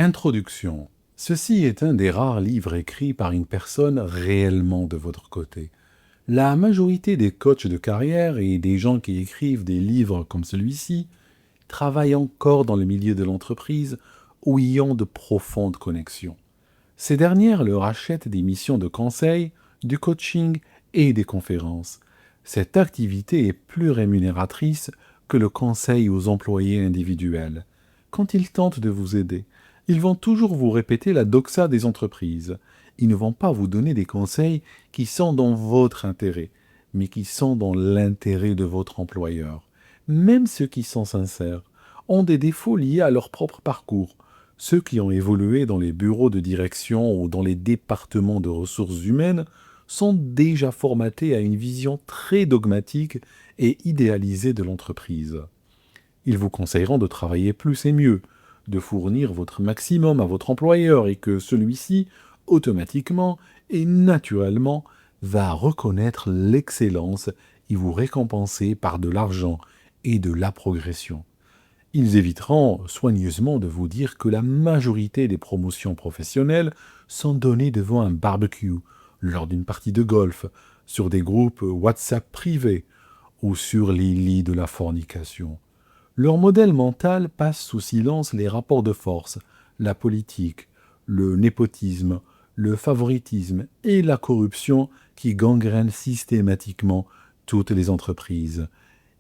Introduction. Ceci est un des rares livres écrits par une personne réellement de votre côté. La majorité des coachs de carrière et des gens qui écrivent des livres comme celui-ci travaillent encore dans le milieu de l'entreprise où y ont de profondes connexions. Ces dernières leur achètent des missions de conseil, du coaching et des conférences. Cette activité est plus rémunératrice que le conseil aux employés individuels. Quand ils tentent de vous aider, ils vont toujours vous répéter la doxa des entreprises. Ils ne vont pas vous donner des conseils qui sont dans votre intérêt, mais qui sont dans l'intérêt de votre employeur. Même ceux qui sont sincères ont des défauts liés à leur propre parcours. Ceux qui ont évolué dans les bureaux de direction ou dans les départements de ressources humaines sont déjà formatés à une vision très dogmatique et idéalisée de l'entreprise. Ils vous conseilleront de travailler plus et mieux, de fournir votre maximum à votre employeur et que celui-ci, automatiquement et naturellement, va reconnaître l'excellence et vous récompenser par de l'argent et de la progression. Ils éviteront soigneusement de vous dire que la majorité des promotions professionnelles sont données devant un barbecue, lors d'une partie de golf, sur des groupes WhatsApp privés ou sur les lits de la fornication. Leur modèle mental passe sous silence les rapports de force, la politique, le népotisme, le favoritisme et la corruption qui gangrènent systématiquement toutes les entreprises.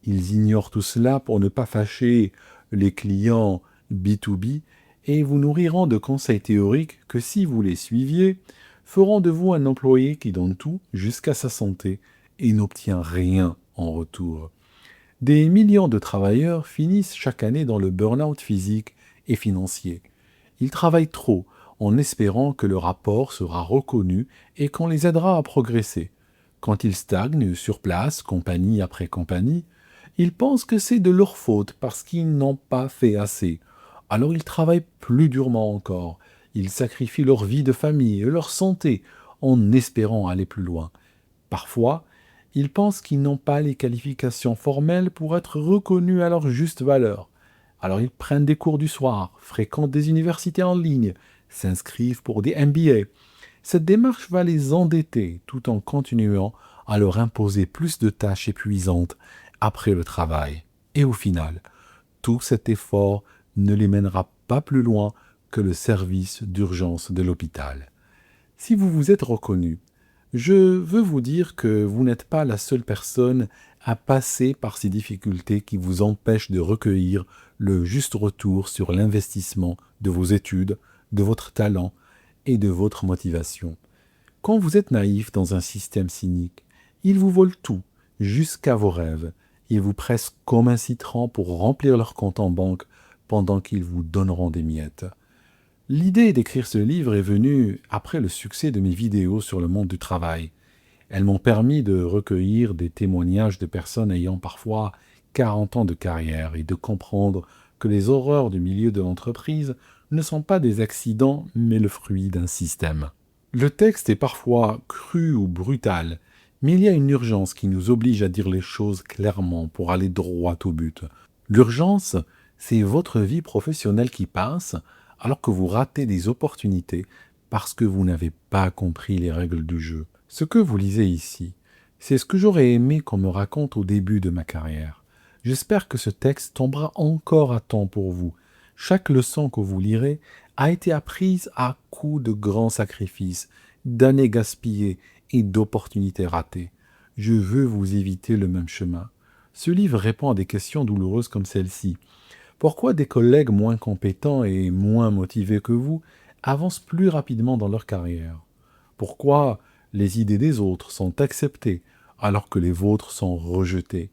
Ils ignorent tout cela pour ne pas fâcher les clients B2B et vous nourriront de conseils théoriques que, si vous les suiviez, feront de vous un employé qui donne tout jusqu'à sa santé et n'obtient rien en retour. Des millions de travailleurs finissent chaque année dans le burn-out physique et financier. Ils travaillent trop en espérant que le rapport sera reconnu et qu'on les aidera à progresser. Quand ils stagnent sur place, compagnie après compagnie, ils pensent que c'est de leur faute parce qu'ils n'ont pas fait assez. Alors ils travaillent plus durement encore. Ils sacrifient leur vie de famille et leur santé en espérant aller plus loin. Parfois, ils pensent qu'ils n'ont pas les qualifications formelles pour être reconnus à leur juste valeur. Alors ils prennent des cours du soir, fréquentent des universités en ligne, s'inscrivent pour des MBA. Cette démarche va les endetter tout en continuant à leur imposer plus de tâches épuisantes après le travail. Et au final, tout cet effort ne les mènera pas plus loin que le service d'urgence de l'hôpital. Si vous vous êtes reconnu, je veux vous dire que vous n'êtes pas la seule personne à passer par ces difficultés qui vous empêchent de recueillir le juste retour sur l'investissement de vos études, de votre talent et de votre motivation. Quand vous êtes naïf dans un système cynique, ils vous volent tout, jusqu'à vos rêves. Ils vous pressent comme un citron pour remplir leur compte en banque pendant qu'ils vous donneront des miettes. L'idée d'écrire ce livre est venue après le succès de mes vidéos sur le monde du travail. Elles m'ont permis de recueillir des témoignages de personnes ayant parfois 40 ans de carrière et de comprendre que les horreurs du milieu de l'entreprise ne sont pas des accidents, mais le fruit d'un système. Le texte est parfois cru ou brutal, mais il y a une urgence qui nous oblige à dire les choses clairement pour aller droit au but. L'urgence, c'est votre vie professionnelle qui passe, alors que vous ratez des opportunités parce que vous n'avez pas compris les règles du jeu. Ce que vous lisez ici, c'est ce que j'aurais aimé qu'on me raconte au début de ma carrière. J'espère que ce texte tombera encore à temps pour vous. Chaque leçon que vous lirez a été apprise à coups de grands sacrifices, d'années gaspillées et d'opportunités ratées. Je veux vous éviter le même chemin. Ce livre répond à des questions douloureuses comme celle-ci. Pourquoi des collègues moins compétents et moins motivés que vous avancent plus rapidement dans leur carrière? Pourquoi les idées des autres sont acceptées alors que les vôtres sont rejetées?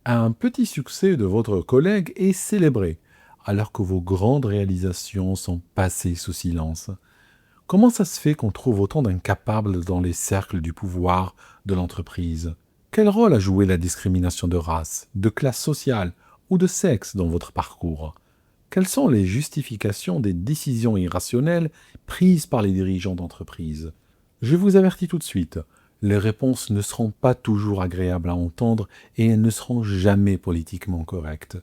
Un petit succès de votre collègue est célébré alors que vos grandes réalisations sont passées sous silence. Comment ça se fait qu'on trouve autant d'incapables dans les cercles du pouvoir de l'entreprise? Quel rôle a joué la discrimination de race, de classe sociale ou de sexe dans votre parcours? Quelles sont les justifications des décisions irrationnelles prises par les dirigeants d'entreprise? Je vous avertis tout de suite, les réponses ne seront pas toujours agréables à entendre et elles ne seront jamais politiquement correctes.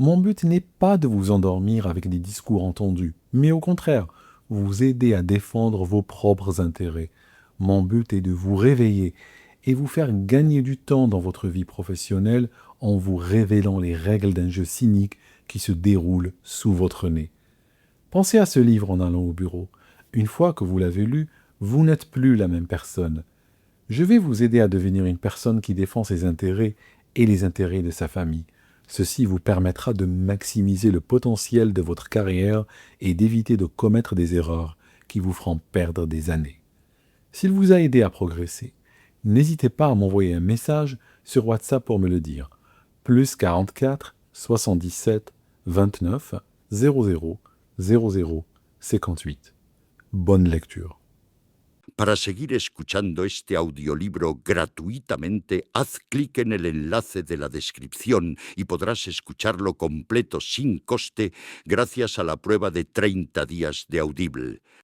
Mon but n'est pas de vous endormir avec des discours entendus, mais au contraire, vous aider à défendre vos propres intérêts. Mon but est de vous réveiller et vous faire gagner du temps dans votre vie professionnelle en vous révélant les règles d'un jeu cynique qui se déroule sous votre nez. Pensez à ce livre en allant au bureau. Une fois que vous l'avez lu, vous n'êtes plus la même personne. Je vais vous aider à devenir une personne qui défend ses intérêts et les intérêts de sa famille. Ceci vous permettra de maximiser le potentiel de votre carrière et d'éviter de commettre des erreurs qui vous feront perdre des années. S'il vous a aidé à progresser, n'hésitez pas à m'envoyer un message sur WhatsApp pour me le dire. Plus 44 77 29 00 00 58. Bonne lecture. Para seguir escuchando este audiolibro gratuitamente, haz clic en el enlace de la descripción y podrás escucharlo completo sin coste gracias a la prueba de 30 días de Audible.